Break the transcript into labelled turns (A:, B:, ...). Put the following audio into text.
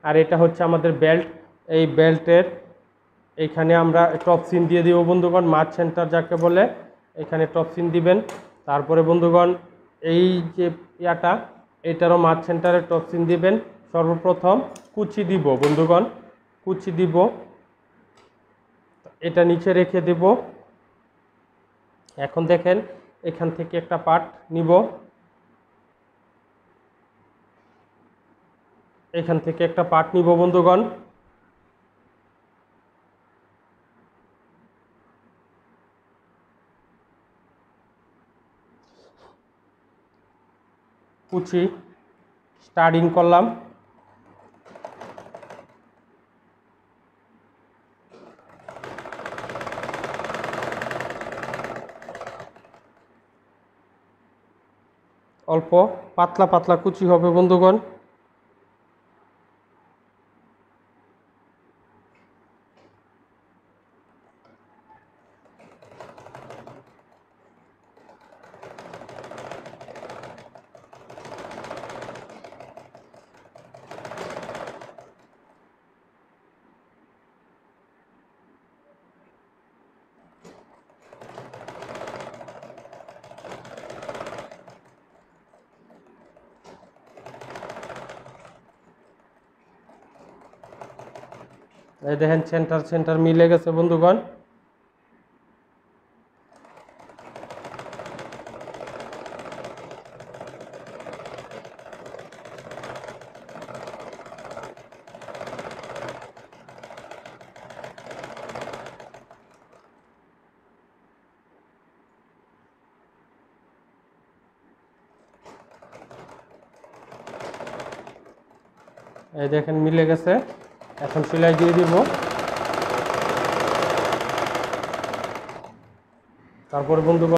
A: আর এটা হচ্ছে আমাদের বেল্ট। এই বেল্টের এইখানে আমরা টপ সিন দিয়ে দিব বন্ধুগণ, মাছ সেন্টার যাকে বলে, এখানে টপ সিন দিবেন। তারপরে বন্ধুগণ এই যে ইয়াটা, এটারও মাছ সেন্টারে টপ সিন দিবেন। সর্বপ্রথম কুচি দিব বন্ধুগণ, কুচি দিব, এটা নিচে রেখে দেব। এখন দেখেন এখান থেকে একটা পার্ট নিব, এখান থেকে একটা পার্ট নিব বন্ধুগণ। কুচি স্টার্টিং করলাম, অল্প পাতলা পাতলা কুচি হবে বন্ধুগণ। এই দেখেন সেন্টার সেন্টার মিলে গেছে বন্ধুগণ। এই দেখেন মিলে গেছে, এখন সেলাই দিয়ে দিব। তারপরে বন্ধুগণ